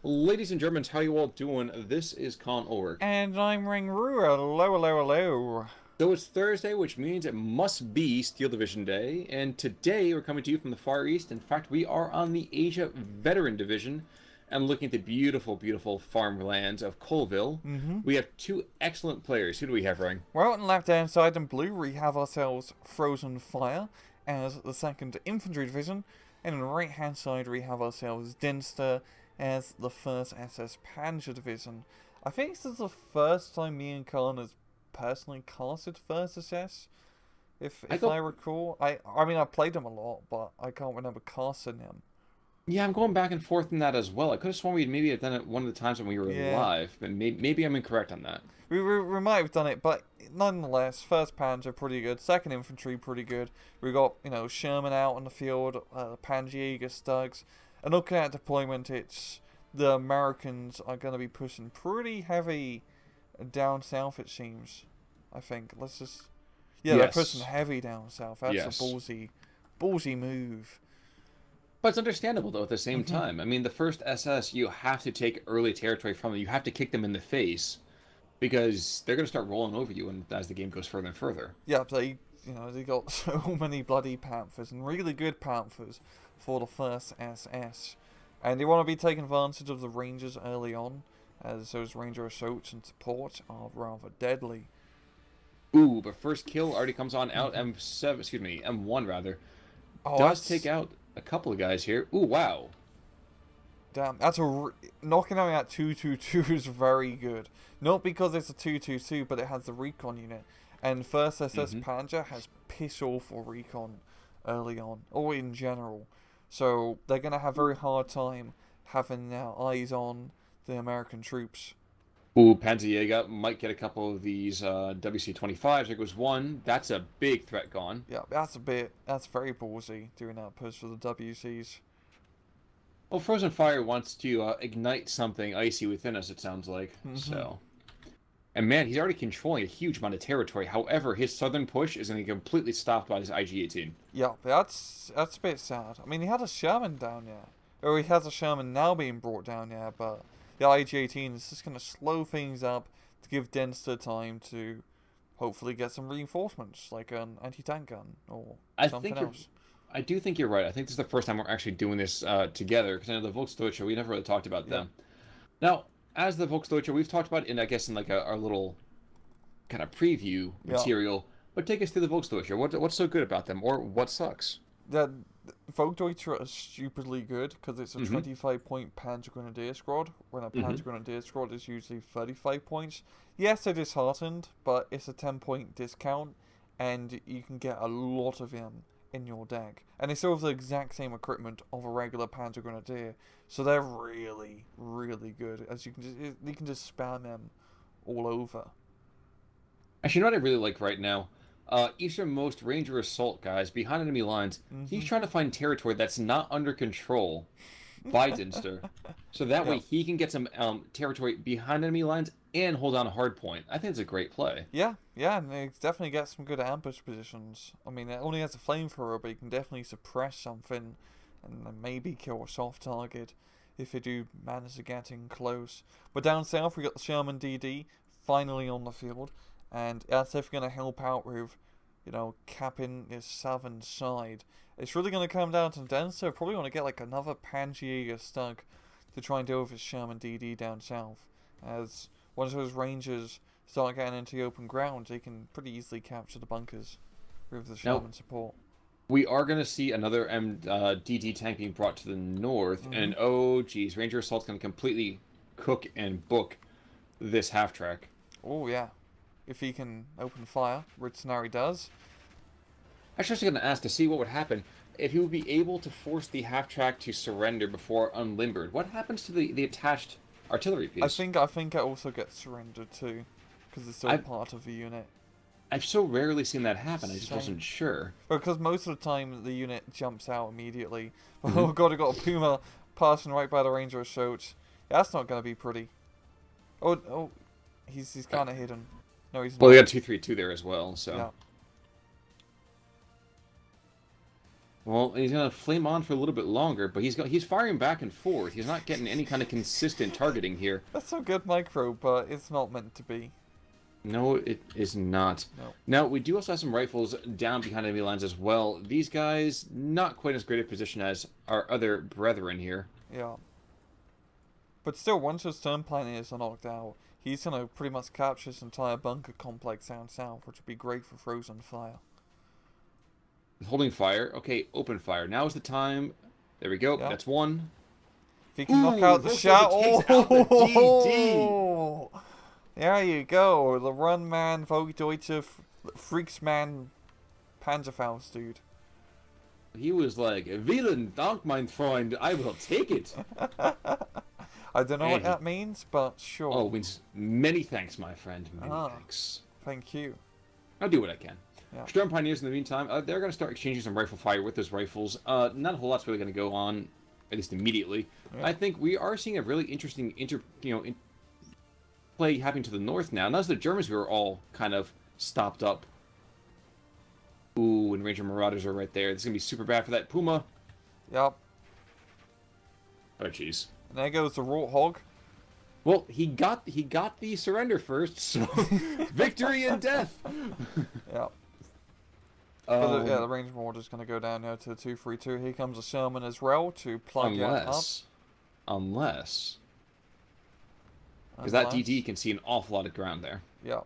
Ladies and Germans, how you all doing? This is Con Ulrich. And I'm Ringru. Hello, hello, hello. So it's Thursday, which means it must be Steel Division Day, and today we're coming to you from the Far East. In fact, we are on the Asia Veteran Division and looking at the beautiful, beautiful farmlands of Colville. We have two excellent players. Who do we have, Ryan? Well, on the left-hand side in blue, we have ourselves Frozenfire as the 2nd Infantry Division. And on the right-hand side, we have ourselves Dnestr as the 1st SS Panzer Division. I think this is the first time me and Khan has personally casted 1st SS. If I recall. I mean, I played them a lot, but I can't remember casting them. Yeah, I'm going back and forth in that as well. I could have sworn we'd maybe have done it one of the times when we were live, but maybe I'm incorrect on that. We might have done it, but nonetheless, 1st Panzer pretty good, 2nd Infantry pretty good. We got, Sherman out on the field, Panzerjäger Stugs, and looking at deployment, the Americans are going to be pushing pretty heavy down south, it seems. I think. They're pushing heavy down south. That's a ballsy move. But it's understandable, though, at the same time. I mean, the 1st SS, you have to take early territory from them. You have to kick them in the face because they're going to start rolling over you as the game goes further and further. Yeah, they got so many bloody Panthers, and really good Panthers for the 1st SS. And you want to be taking advantage of the Rangers early on, as those Ranger assaults and support are rather deadly. Ooh, but first kill already comes on out. M1 rather. Does take out a couple of guys here. Ooh, wow. Damn, knocking out at 222 is very good. Not because it's a 222, but it has the recon unit. And 1st SS Panzer has piss awful recon early on, or in general. So they're going to have a very hard time having their eyes on the American troops. Ooh, Panzerjäger might get a couple of these WC-25s. There goes one. That's a big threat gone. Yeah, that's very ballsy, doing that push for the WCs. Well, Frozenfire wants to ignite something icy within us, it sounds like. So, and man, he's already controlling a huge amount of territory. However, his southern push is going to be completely stopped by his IG-18. Yeah, that's a bit sad. I mean, he had a Sherman down there. Or he has a Sherman now being brought down there, but the IG-18 is just going to slow things up to give Dnestr time to hopefully get some reinforcements, like an anti-tank gun or something else. I do think you're right. I think this is the first time we're actually doing this together, because I know the Volksdeutsche, we never really talked about them. Now, as the Volksdeutsche, we've talked about in, I guess, in like our little kind of preview material, but take us through the Volksdeutsche. What's so good about them, or what sucks? The Volksdeutsche are stupidly good, because it's a 25-point Panzer Grenadier squad, when a Panzer Grenadier squad is usually 35 points. Yes, they're disheartened, but it's a 10-point discount, and you can get a lot of them in your deck. And they still have the exact same equipment of a regular Panzer Grenadier, so they're really, really good, as you can just spam them all over. Actually, you know what I really like right now? Easternmost Ranger Assault guys behind enemy lines. He's trying to find territory that's not under control by Dnestr, so that way he can get some territory behind enemy lines and hold down a hard point. I think it's a great play. Yeah, and they definitely get some good ambush positions. I mean, it only has a flamethrower, but you can definitely suppress something and maybe kill a soft target if they do manage to get in close. But down south, we got the Sherman DD finally on the field, and that's definitely going to help out with, capping this southern side. It's really going to come down to Dnestr. Probably want to get like another Panzerjäger Stug to try and deal with his Sherman DD down south, as once those Rangers start getting into the open ground, they can pretty easily capture the bunkers with the Sherman support. We are going to see another DD tank being brought to the north, and oh geez, Ranger Assault's going to completely cook and book this half-track. Oh yeah, if he can open fire, which Scenario does. I was just going to ask to see what would happen if he would be able to force the half-track to surrender before unlimbered. What happens to the attached artillery piece? I think it also gets surrendered too, because it's still part of the unit. I've so rarely seen that happen. I just wasn't sure. Because most of the time the unit jumps out immediately. Oh god, I got a Puma passing right by the Ranger Assault. Yeah, that's not going to be pretty. Oh, he's kind of hidden. No, he's not. Well, they got 232 there as well, so. Well, he's gonna flame on for a little bit longer, but he's firing back and forth. He's not getting any kind of consistent targeting here. That's a good micro, but it's not meant to be. No, it is not. No. Now, we do also have some rifles down behind enemy lines as well. These guys, not quite as great a position as our other brethren here. Yeah. But still, once his turn pioneers are knocked out, he's going to pretty much capture this entire bunker complex down south, which would be great for Frozenfire. Holding fire. Okay, open fire. Now is the time. There we go. Yep. That's one. If he can knock out the shot... Oh! There you go. The Run Man, Vogdeutsche, Freaksman, Panzerfaust, dude. He was like, Vielen Dank, mein Freund. I will take it. I don't know what that means, but sure. Oh, it means many thanks, my friend. Many thanks. Thank you. I'll do what I can. Yeah. Sturm Pioneers, in the meantime, they're going to start exchanging some rifle fire with those rifles. Not a whole lot's really going to go on, at least immediately. Yeah. I think we are seeing a really interesting play happening to the north now. Notice the Germans were all kind of stopped up. Ooh, and Ranger Marauders are right there. It's going to be super bad for that Puma. Yep. Oh, jeez. And there goes the Warthog. Well, he got the surrender first, so victory and death. Yeah. But yeah, the Ranger Marauders going to go down now to the 232. Here comes a Sherman as well to plug it up. Unless. Because that DD can see an awful lot of ground there. Yeah.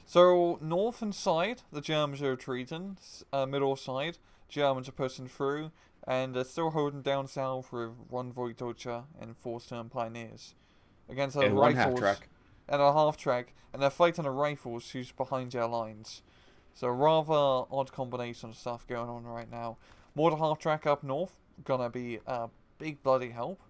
So, northern side, the Germans are retreating. Middle side, Germans are pushing through. And they're still holding down south with one Vogdeutsche and 4 Stern Pioneers. Against the rifles. Half-track. And a half-track. And they're fighting the rifles who's behind their lines. So, rather odd combination of stuff going on right now. More the half-track up north. Gonna be a big bloody help.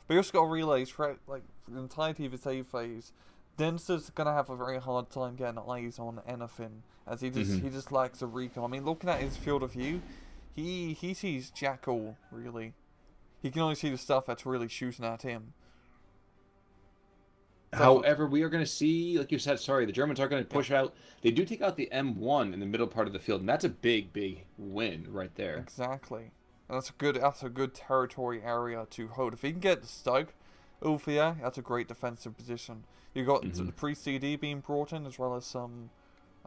But you also got to realize, throughout like, the entirety of his A phase, Dnestr's going to have a very hard time getting eyes on anything, as he just lacks a recon. I mean, looking at his field of view, he sees jack all, really. He can only see the stuff that's really shooting at him. So, however, we are going to see, like you said, the Germans are going to push out. They do take out the M1 in the middle part of the field, and that's a big, big win right there. Exactly. And that's a good territory area to hold. If he can get the Stug over here, that's a great defensive position. You've got the pre-CD being brought in, as well as some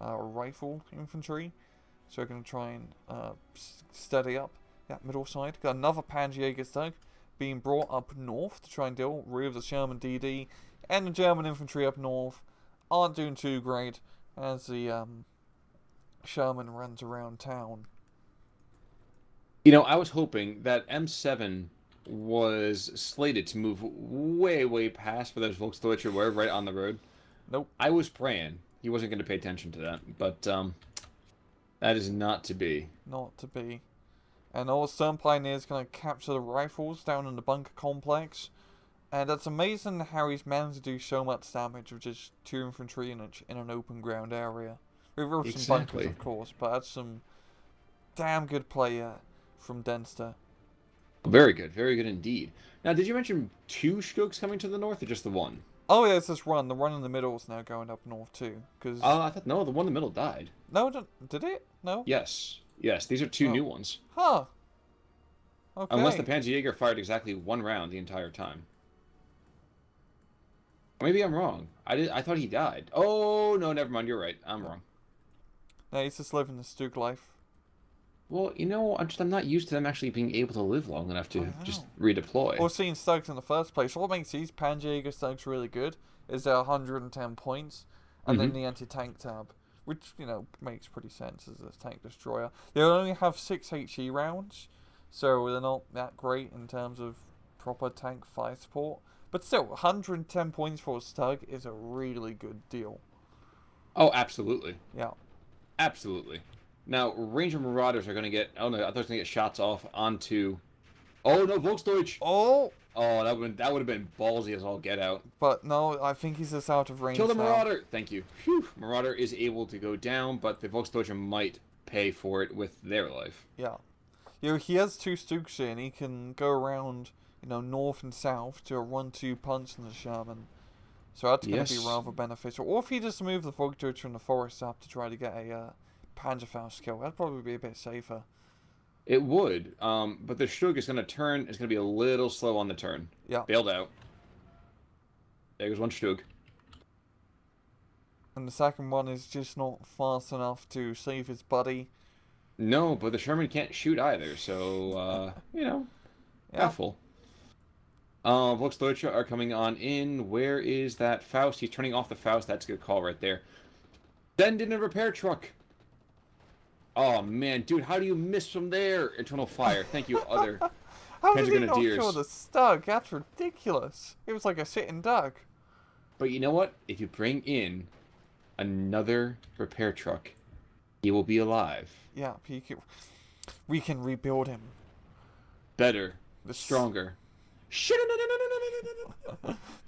rifle infantry. So we're going to try and steady up that middle side. Got another Panzerjäger Stug being brought up north to try and deal with the Sherman DD. And the German infantry up north aren't doing too great as the Sherman runs around town. You know, I was hoping that M7 was slated to move way, way past where those Volksdeutsche were, right on the road. Nope. I was praying he wasn't going to pay attention to that, but that is not to be. Not to be. And all Stern Pioneer's going to capture the rifles down in the bunker complex. And it's amazing how he's managed to do so much damage with just 2 infantry in an open ground area. With some bunkers, of course, but that's some damn good play from Dnestr. Very good indeed. Now, did you mention 2 Stugs coming to the north, or just the one? Oh yeah, it's this run. The one in the middle is now going up north too. Cause I thought no, the one in the middle died. No, did it? No. Yes, these are 2 new ones. Huh. Okay. Unless the Panzerjäger fired exactly 1 round the entire time. Or maybe I'm wrong. I thought he died. Oh no, never mind. You're right. I'm wrong. No, he's just living the Stug life. Well, you know, I'm not used to them actually being able to live long enough to just redeploy. Or seeing Stugs in the first place. What makes these Panzerjäger Stugs really good is their 110 points, and then the anti-tank tab, which, you know, makes pretty sense as a tank destroyer. They only have 6 HE rounds, so they're not that great in terms of proper tank fire support. But still, 110 points for a Stug is a really good deal. Oh, absolutely. Yeah. Absolutely. Now, Ranger Marauders are going to get... Oh, no, I thought I was going to get shots off onto... Oh, no, Volksdeutsch! Oh! Oh, that would have been ballsy as all get out. But no, I think he's just out of range. Kill the now. Marauder! Thank you. Whew. Marauder is able to go down, but the Volksdeutsche might pay for it with their life. Yeah. You know, he has 2 Stugs here, and he can go around, you know, north and south to a 1-2 punch in the Sherman. So that's going to be rather beneficial. Or if he just move the Volksdeutsche in the forest up to try to get a Panzerfaust kill, that'd probably be a bit safer. It would, but the Stug is going to turn. It's going to be a little slow on the turn. Yeah. Bailed out. There goes one Stug. And the second one is just not fast enough to save his buddy. No, but the Sherman can't shoot either, so, you know, doubtful. Volksdeutsche are coming on in. Where is that Faust? He's turning off the Faust. That's a good call right there. Send in a repair truck. Oh, man, dude, how do you miss from there? Eternal Fire. Thank you, other How did he not Grenadiers. kill the Stug? That's ridiculous. It was like a sitting duck. But you know what? If you bring in another repair truck, he will be alive. Yeah, we can rebuild him. Better. Stronger. The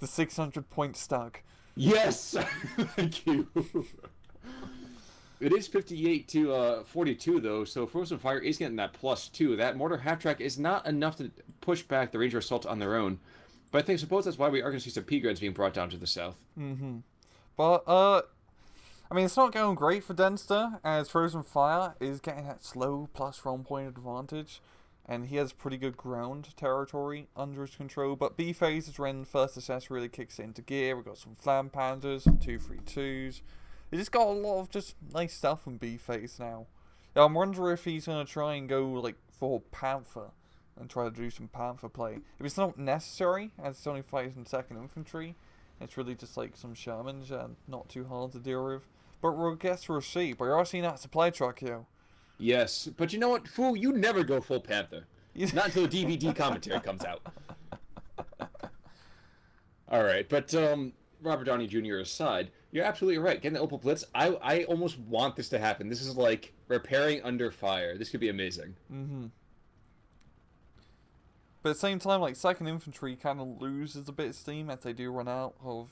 600-point Stug. Yes! Thank you. It is 58 to 42, though, so Frozenfire is getting that +2. That mortar half-track is not enough to push back the Ranger Assault on their own. But I suppose that's why we are going to see some P-Grades being brought down to the south. Mm-hmm. But, I mean, it's not going great for Dnestr, as Frozenfire is getting that slow +1 point advantage. And he has pretty good ground territory under his control. But B phase is when first assess really kicks it into gear. We've got some Flam Panzers, some 232s. He just got a lot of just nice stuff from B phase now. Yeah, I'm wondering if he's going to try and go like for Panther and try to do some Panther play. If it's not necessary, as it's only fighting 2nd Infantry, it's really just like some Shermans and not too hard to deal with. But we'll guess we'll see. But you're already seeing that supply truck, yo. Yes, but you know what, fool? You never go full Panther. Not until the DVD commentary comes out. All right, but Robert Downey Jr. aside, you're absolutely right. Getting the Opal Blitz, I almost want this to happen. This is like repairing under fire. This could be amazing. Mm-hmm. But at the same time, like 2nd Infantry kind of loses a bit of steam as they do run out of.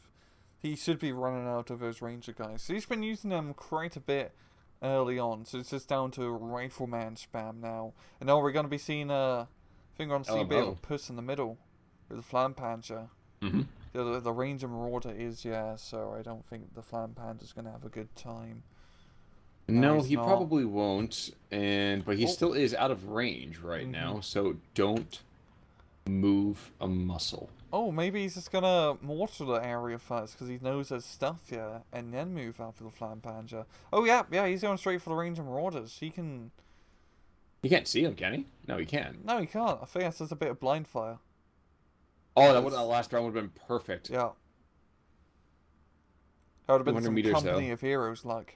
He should be running out of those Ranger guys. So he's been using them quite a bit early on, so it's just down to Rifleman spam now. And now we're going to be seeing I think we're going to see a bit of a push in the middle with the Flam Panzer. Mm-hmm. The Ranger Marauder is, yeah, so I don't think the Flam Panzer's going to have a good time. No, he probably won't, but he still is out of range right now, so don't move a muscle. Oh, maybe he's just gonna mortar the area first because he knows there's stuff here, and then move after the Flam Panzer. Oh yeah, he's going straight for the Ranger Marauders. He can. He can't see him, can he? No, he can. No, he can't. I think that's just a bit of blind fire. Oh, that last round would have been perfect. Yeah. That would have been some meters, Company though. of Heroes luck.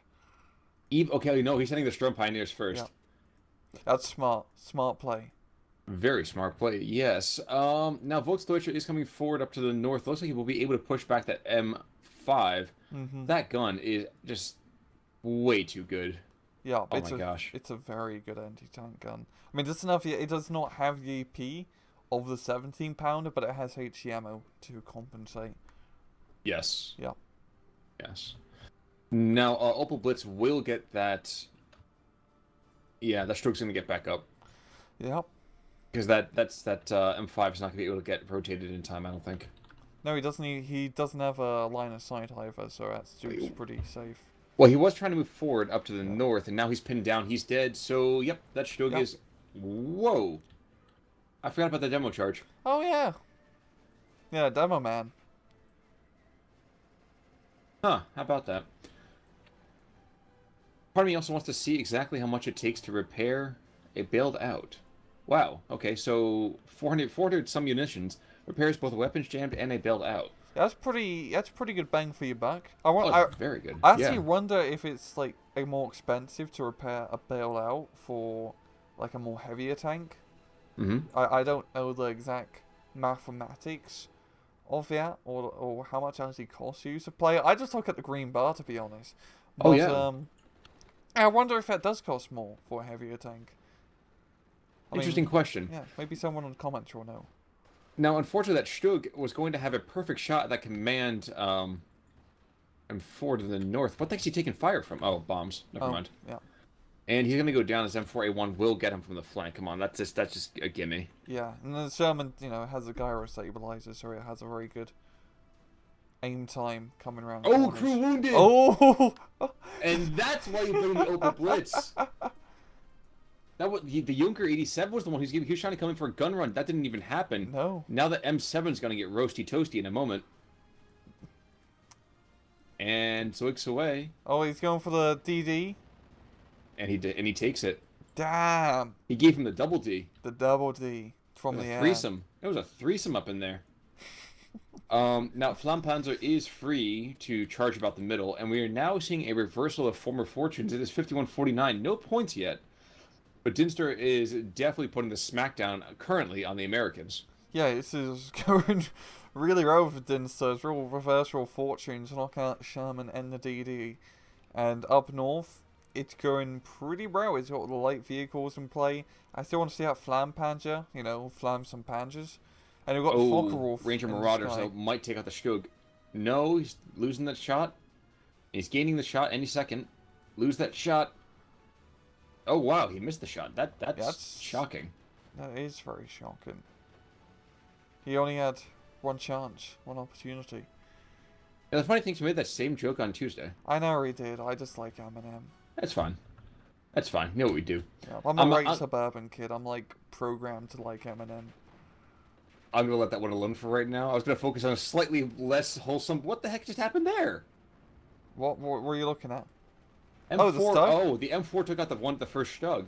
Okay, no, he's sending the Storm Pioneers first. Yeah. That's smart. Smart play. Very smart play, yes. Now Volksdeutsche is coming forward up to the north. Looks like he will be able to push back that M5. That gun is just way too good. Yeah, oh my gosh. It's a very good anti-tank gun. I mean, it does not have the EP of the 17-pounder, but it has HE ammo to compensate. Yes. Yeah. Yes. Now, Opal Blitz will get that. Yeah, that stroke's going to get back up. Yep. Because that M5 is not going to be able to get rotated in time, I don't think. No, he doesn't. He doesn't have a line of sight either, so that's pretty safe. Well, he was trying to move forward up to the north, and now he's pinned down. He's dead. So, yep, that Stug is. Whoa! I forgot about the demo charge. Oh yeah. Yeah, demo man. Huh? How about that? Part of me also wants to see exactly how much it takes to repair a bailed out. Wow. Okay, so 400 some munitions repairs both a weapons jammed and a bailed out. That's pretty good bang for your buck. Very good. I actually wonder if it's like more expensive to repair a bailed out for like a more heavier tank. I don't know the exact mathematics of that or how much it actually costs you to play. I just look at the green bar to be honest. But, I wonder if that does cost more for a heavier tank. Interesting question. Yeah, maybe someone in the comments will know. Now, unfortunately, that Stug was going to have a perfect shot at that command M4 to the north. What the heck's he taking fire from? Oh, bombs. Never mind. Yeah. And he's going to go down as M4A1 will get him from the flank. Come on, that's just a gimme. Yeah, and the Sherman, has a gyro stabilizer, so it has a very good aim time coming around. Oh, crew wounded! Oh! And that's why you put in the Opal Blitz. That was the Junker 87 was the one he was trying to come in for a gun run. That didn't even happen. No. Now the M7's going to get roasty toasty in a moment. And Zoiks away. Oh, he's going for the DD. And he takes it. Damn. He gave him the double D. The double D from the air. Threesome. It was a threesome up in there. Now Flampanzer is free to charge about the middle, and we are now seeing a reversal of former fortunes. It is 51-49. No points yet. But Dnestr is definitely putting the smackdown currently on the Americans. Yeah, this is going really well for Dnestr. It's real reversal fortunes, knock out Sherman and the DD. And up north, it's going pretty well. It's got the light vehicles in play. I still want to see out Flampanzer, you know, flam some Panzers. And we've got Focke-Wulf Ranger Marauder, so might take out the Stug. No, he's losing that shot. He's gaining the shot any second. Lose that shot. Oh wow, he missed the shot. That's shocking. That is very shocking. He only had one chance, one opportunity. Yeah, the funny thing is, we made that same joke on Tuesday. I know he did. I just like Eminem. That's fine. That's fine. You know what we do. Yeah, I'm a right suburban kid. I'm like programmed to like Eminem. I'm gonna let that one alone for right now. I was gonna focus on a slightly less wholesome. What the heck just happened there? What were you looking at? M4, oh, the Stug? Oh, the M4 took out the first Stug.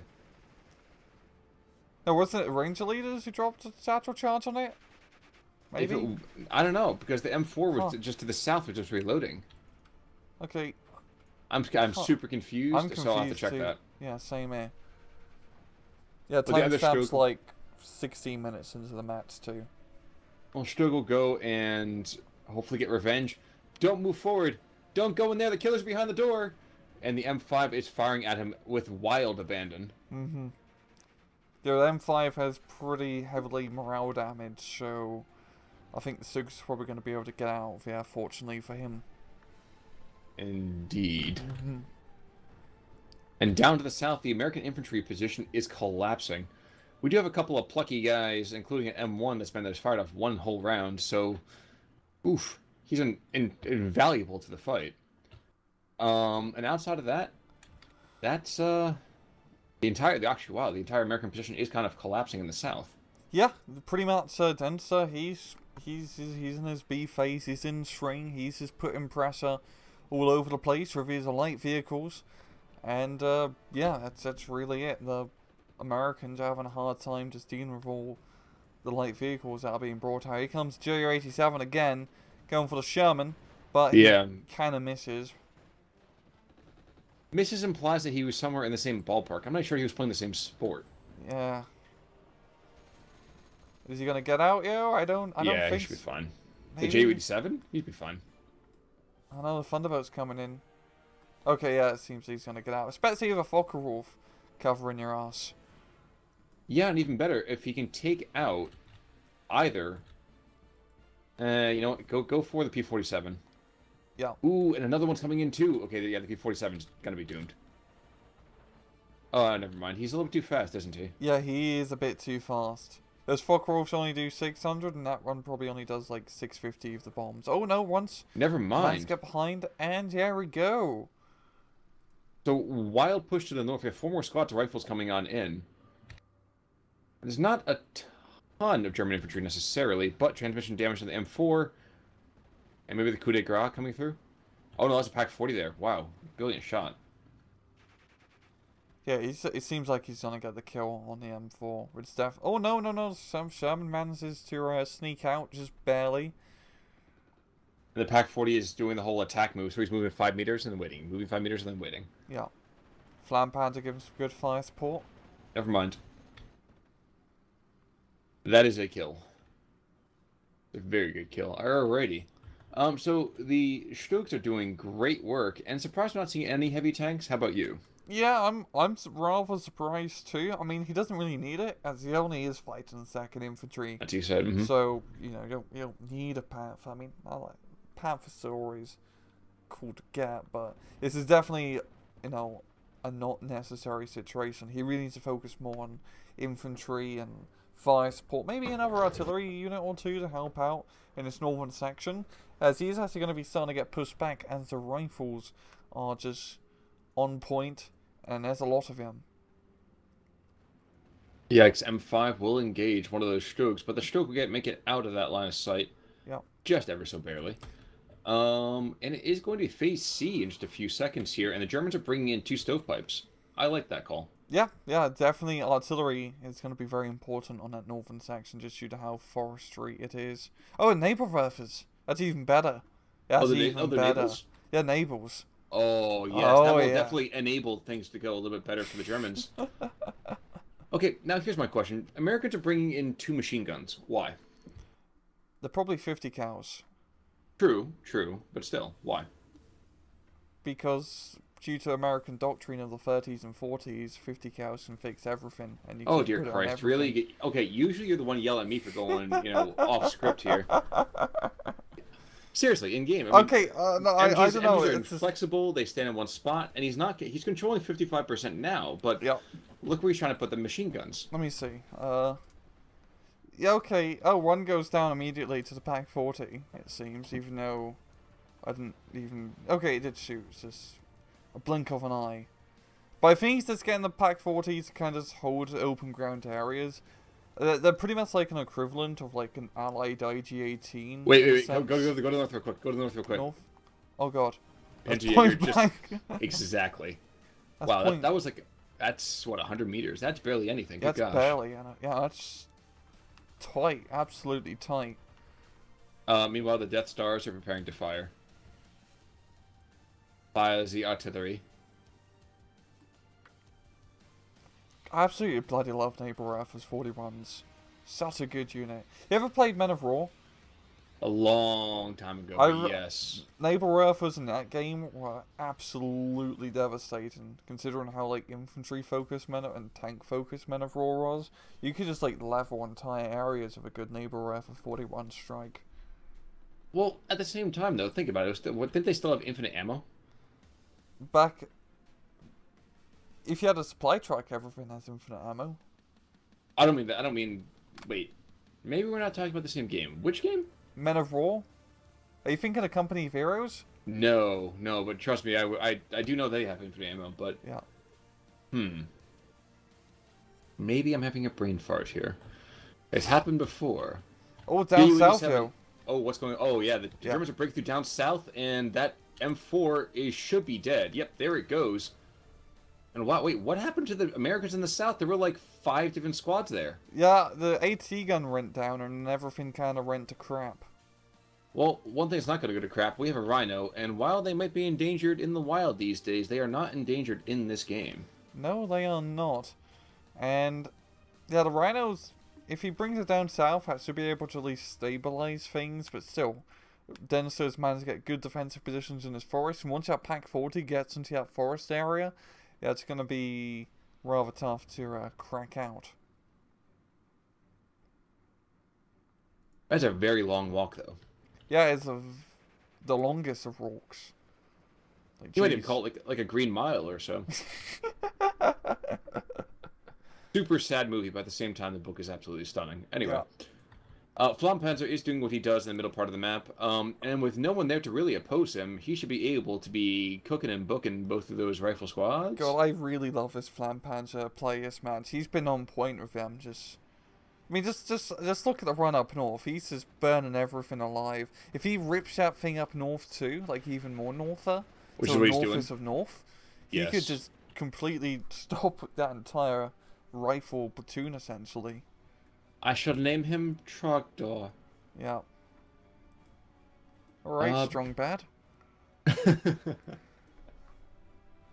No, wasn't it Ranger Leaders who dropped a satchel charge on it? Maybe? I don't know, because the M4 was just to the south, was just reloading. Okay. I'm super confused, so I'll have to check that. Yeah, same here. Yeah, timestamp's like 16 minutes into the match, too. Well, Stug will go and hopefully get revenge. Don't move forward. Don't go in there. The killer's behind the door. And the M5 is firing at him with wild abandon. Mm-hmm. The M5 has pretty heavily morale damage, so I think the Stug's probably going to be able to get out of here, fortunately for him. Indeed. Mm-hmm. And down to the south, the American infantry position is collapsing. We do have a couple of plucky guys, including an M1 that's fired off one whole round, so oof, he's invaluable to the fight. And outside of that, that's the entire American position is kind of collapsing in the south. Yeah, pretty much. Dnestr, he's in his B phase. He's in strain. He's just putting pressure all over the place with his light vehicles, and yeah, that's really it. The Americans are having a hard time just dealing with all the light vehicles that are being brought out. Here comes JR87 again, going for the Sherman, but he kind of misses. Misses implies that he was somewhere in the same ballpark. I'm not sure he was playing the same sport. Yeah. Is he gonna get out, yo? I don't think. Yeah, he should be fine. Maybe. The J87, he'd be fine. I know the Thunderbolt's coming in. Okay, yeah, it seems he's gonna get out. Especially with a Focke-Wulf covering your ass. Yeah, and even better, if he can take out either. You know what? Go for the P47. Yeah. Ooh, and another one's coming in too. Okay, yeah, the P47's gonna be doomed. Oh, never mind. He's a little bit too fast, isn't he? Yeah, he is a bit too fast. Those Focke-Wulfs only do 600, and that one probably only does like 650 of the bombs. Oh no, once. Never mind. Let's get behind, and there we go. So, wild push to the north. We have 4 more squads of rifles coming on in. There's not a ton of German infantry necessarily, but transmission damage to the M4. And maybe the coup de grace coming through? Oh no, that's a Pack 40 there. Wow, brilliant shot. Yeah, it seems like he's gonna get the kill on the M4 with Steph. Oh no! Some Sherman manages to sneak out just barely. And the Pack 40 is doing the whole attack move, so he's moving 5 meters and then waiting, moving 5 meters and then waiting. Yeah, Flampanzer gives some good fire support. Never mind. That is a kill. A very good kill. Alrighty. So the Stugs are doing great work, and surprised I'm not seeing any heavy tanks. How about you? Yeah, I'm rather surprised too. I mean, he doesn't really need it, as he only is fighting the 2nd Infantry. As you said. Mm-hmm. So, you know, you don't need a Panther. I mean, Panthers are always cool to get, but this is definitely, you know, a not necessary situation. He really needs to focus more on infantry and fire support. Maybe another artillery unit or two to help out in this northern section, as he's actually going to be starting to get pushed back as the rifles are just on point, and there's a lot of them. Yikes, M5 will engage one of those strokes, but the stroke will make it out of that line of sight Yep. just ever so barely. And it is going to phase C in just a few seconds here, and the Germans are bringing in 2 stovepipes. I like that call. Yeah, yeah, definitely artillery is going to be very important on that northern section just due to how forestry it is. Oh, and naval rifles. That's even better. Yeah, Oh, that's even the better. navals? Yeah, navals. Oh, yes, that Oh, will yeah. definitely enable things to go a little bit better for the Germans. Okay, now here's my question. Americans are bringing in 2 machine guns. Why? They're probably 50 cows. True, true, but still, why? Because due to American doctrine of the 30s and 40s, 50 cows can fix everything, and you Oh, can dear put it on Christ, everything. really? Okay, usually you're the one yelling at me for going, off script here. Seriously, in game. I mean, Okay, no, I don't know. MGs are It's just... inflexible. They stand in one spot, and he's controlling 55% now. But Yeah. look where he's trying to put the machine guns. Let me see. Yeah, okay. Oh, one goes down immediately to the Pack 40, it seems, even though I didn't even... Okay, it did shoot. It's just a blink of an eye. But I think he's just getting the Pack 40s to kind of hold open ground areas. They're pretty much like an equivalent of like an allied IG-18. Wait. Go to the north real quick. Go to the north real quick. North? Oh, God. That's And point you're blank. Exactly. That's Wow, point... that was like... That's, what, 100 meters? That's barely anything. Good That's gosh. barely... Yeah, that's tight. Absolutely tight. Meanwhile, the Death Stars are preparing to fire. Fires the artillery. I absolutely bloody love Naval Rifles 41s. Such a good unit. You ever played Men of War? A long time ago, but yes. Naval Rifles in that game were absolutely devastating, considering how like infantry focused and tank focused Men of War was. You could just like level entire areas with a good Naval Rifle 41 strike. Well, at the same time, though, think about it. Didn't they still have infinite ammo? Back... If you had a supply truck, everything has infinite ammo. I don't mean that. I don't mean... Wait. Maybe we're not talking about the same game. Which game? Men of War? Are you thinking of Company of Heroes? No, but trust me, I do know they have infinite ammo, but... Yeah. Maybe I'm having a brain fart here. It's happened before. Oh, down south, B-87 though. Oh, what's going on? Oh, yeah, the Germans are breaking through down south, and that M4 should be dead. Yep, there it goes. And wow, wait, what happened to the Americans in the south? There were like 5 different squads there. Yeah, the AT gun went down and everything kind of went to crap. Well, one thing's not going to go to crap. We have a Rhino, and while they might be endangered in the wild these days, they are not endangered in this game. No, they are not. And, yeah, the Rhinos, if he brings it down south, has to be able to at least stabilize things, but still, Dnestr's managed to get good defensive positions in his forest, and once that Pack 40 gets into that forest area, yeah, it's going to be rather tough to crack out. That's a very long walk, though. Yeah, it's the longest of walks. Like, You might even call it like a Green Mile or so. Super sad movie, but at the same time, the book is absolutely stunning. Anyway, Flampanzer is doing what he does in the middle part of the map, and with no one there to really oppose him, he should be able to be cooking and booking both of those rifle squads. God, I really love this Flampanzer players, man. He's been on point with them. I mean, just look at the run up north. He's just burning everything alive. If he rips that thing up north too, like even more norther, Which is what he's doing. of north, he Yes. could just completely stop that entire rifle platoon, essentially. I shall name him Trogdor. Yeah. Alright, strong bad.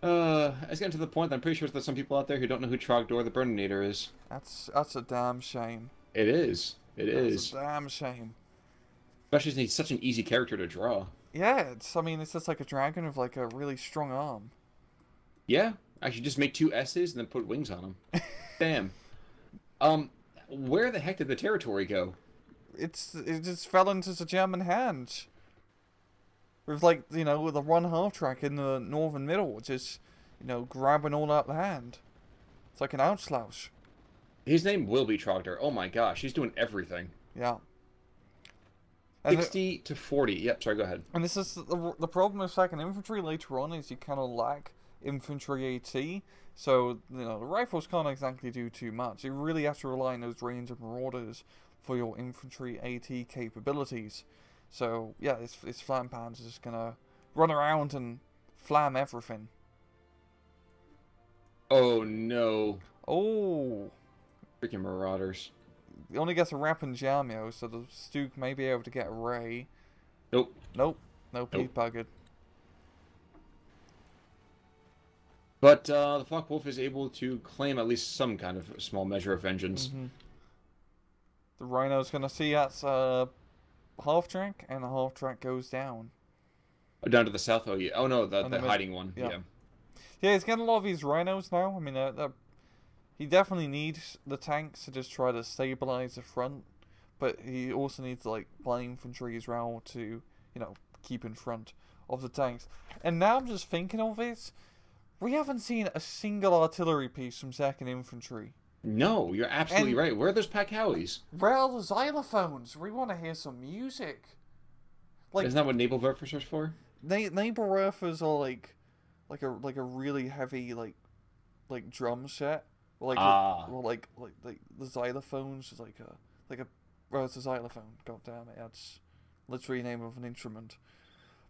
It's getting to the point that I'm pretty sure there's some people out there who don't know who Trogdor the Burninator is. That's a damn shame. It is. It is. That's a damn shame. Especially since he's such an easy character to draw. Yeah, I mean, it's just like a dragon with like a really strong arm. Yeah. Actually, just make 2 S's and then put wings on them. Bam. Where the heck did the territory go? It just fell into the German hands. With like, with a 1/2 track in the northern middle, just, grabbing all that land. It's like an Outslaus. His name will be Trogdor. Oh my gosh, he's doing everything. Yeah. And 60 to 40. Yep, sorry, go ahead. And this is the problem with second infantry later on is you kind of lack infantry AT. So, you know, the rifles can't exactly do too much. You really have to rely on those Ranger Marauders for your infantry AT capabilities. So, yeah, this Flam Panzer is just gonna run around and flam everything. Oh no. Oh! Freaking Marauders. He only gets a Rap and Jamio, so the Stuke may be able to get a Ray. Nope. Nope. Nope, he's Nope. buggered. But the Focke-Wulf is able to claim at least some kind of small measure of vengeance. The Rhino's gonna see that's half track, and the half track goes down. Oh, down to the south. Oh yeah. Oh no, the mid. hiding one. Yeah. Yeah. Yeah, he's getting a lot of these Rhinos now. I mean, he definitely needs the tanks to just try to stabilize the front, but he also needs like light infantry as well to, you know, keep in front of the tanks. And now I'm just thinking of this. We haven't seen a single artillery piece from 2nd Infantry. No, you're absolutely right. Where are those Pack Howies? Where are the xylophones? We want to hear some music. Like, isn't that what naval verfers are for? Naval verfers are like a really heavy like drum set. Like the xylophones is like a well, it's a xylophone. God damn it, that's literally the name of an instrument.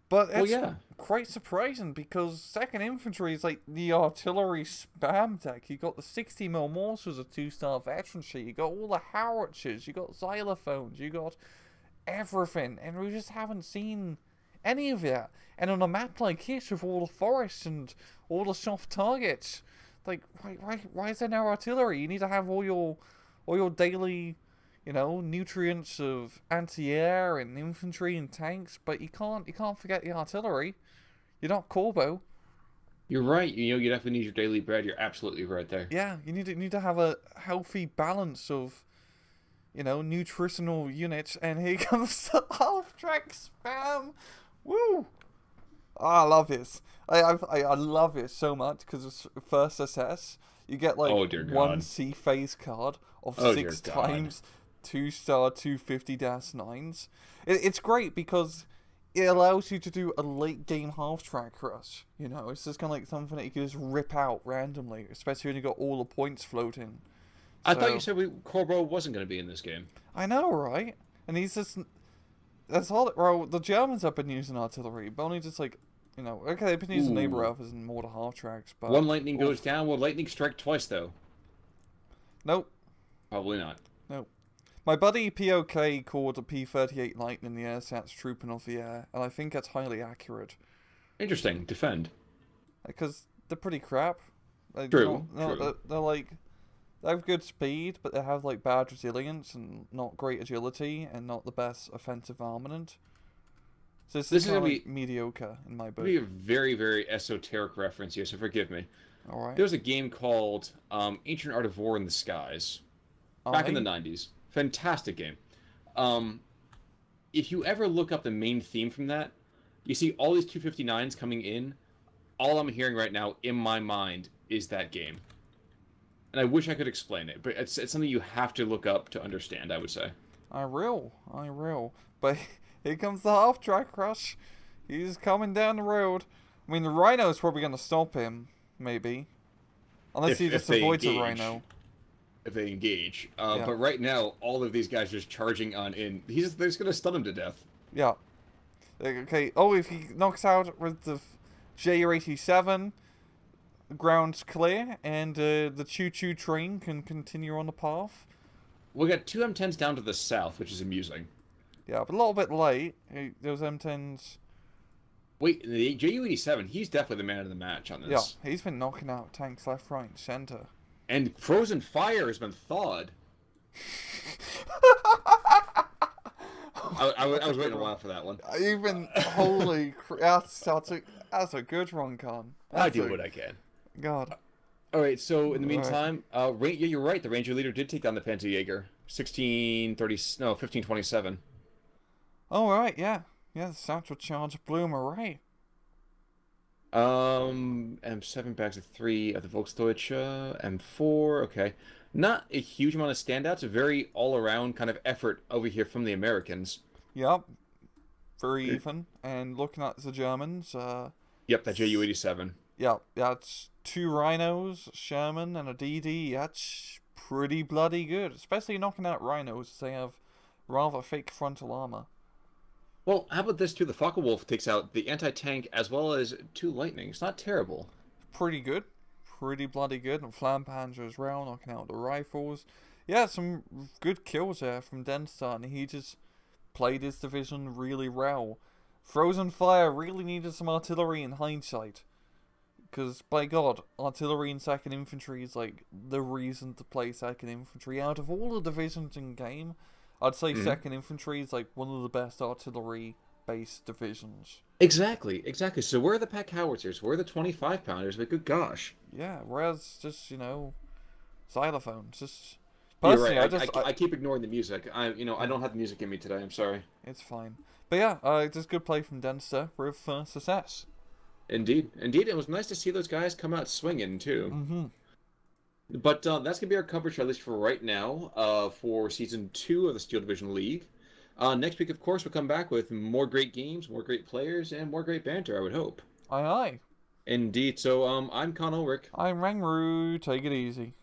But it's quite surprising because 2nd Infantry is like the artillery spam tech. You got the 60mm mortars, a 2-star veterancy. You got all the howitzers. You got xylophones. You got everything, and we just haven't seen any of that. And on a map like this with all the forests and all the soft targets, like why is there no artillery? You need to have all your daily, you know, nutrients of anti-air and infantry and tanks, but you can't forget the artillery. You're not Corbo. You're right. You know, you definitely need your daily bread. You're absolutely right there. Yeah, you need to have a healthy balance of, you know, nutritional units. And here comes the half-track spam. Woo! Oh, I love this. I love it so much because it's first SS. You get like one C phase card of 6 times 2-star 250-9s. It's great because it allows you to do a late game half track rush. You know, it's just kind of like something that you can just rip out randomly, especially when you got all the points floating. I thought you said Corbo wasn't going to be in this game. I know, right? And he's just that's all. Well, the Germans have been using artillery, but only just like, you know, okay, they've been using neighbor alphas and mortar half tracks, but one lightning goes down. Will lightning strike twice though? Nope. Probably not. Nope. My buddy POK called a P-38 Lightning the airsats trooping off the air, and I think that's highly accurate. Interesting. Defend. Because they're pretty crap. True. They're like, they have good speed, but they have like bad resilience and not great agility and not the best offensive armament. So this is kind of like mediocre in my book. This is a very, very esoteric reference here, so forgive me. All right. There was a game called Ancient Art of War in the Skies back in the 90s. Fantastic game. If you ever look up the main theme from that, you see all these 259s coming in. All I'm hearing right now in my mind is that game. And I wish I could explain it, but it's something you have to look up to understand, I would say. I will. But here comes the half-track rush. He's coming down the road. I mean, the Rhino's probably going to stop him, maybe. Unless he just avoids a Rhino. If they engage. But right now, all of these guys are just charging on in. They're just going to stun him to death. Yeah. Okay. Oh, if he knocks out with the Ju-87, ground's clear, and the choo-choo train can continue on the path. We got 2 M10s down to the south, which is amusing. Yeah, but a little bit late. Those M10s... Wait, the Ju-87, he's definitely the man of the match on this. Yeah, he's been knocking out tanks left, right, and center. And Frozenfire has been thawed. I was waiting a while for that one. Even holy crap, that's a good one, Con. I do what I can. God. All right, so in the meantime, yeah, you're right. The Ranger leader did take down the Panzerjäger, 1527. Oh right, yeah, the Satchel Charge blew him away. M7 bags of 3 of the Volksdeutsche, M4, okay. Not a huge amount of standouts, a very all-around kind of effort over here from the Americans. Yep, very even. And looking at the Germans, yep, that Ju-87. Yeah, that's 2 rhinos, Sherman, and a DD. That's pretty bloody good, especially knocking out rhinos. They have rather fake frontal armor. Well, how about this too? The Focke-Wulf takes out the anti-tank as well as 2 lightning. It's not terrible. Pretty good, pretty bloody good, and Flampanzer as well, knocking out the rifles. Yeah, some good kills there from Dnestr, and he just played his division really well. Frozenfire really needed some artillery in hindsight. Because, by God, artillery and 2nd Infantry is, like, the reason to play 2nd Infantry. Out of all the divisions in game, I'd say 2nd Infantry is, like, one of the best artillery-based divisions. Exactly, exactly. So where are the pack howitzers? Where are the 25-pounders? But good gosh. Yeah, whereas just, xylophones. Just You're personally, right. I keep ignoring the music. I don't have the music in me today. I'm sorry. It's fine. But yeah, just good play from Dnestr with success. Indeed, indeed. It was nice to see those guys come out swinging too. But that's gonna be our coverage, at least for right now, for Season 2 of the Steel Division League. Next week, of course, we'll come back with more great games, more great players, and more great banter, I would hope. Aye, aye. Indeed. So, I'm Con Ulrich. I'm Rangru. Take it easy.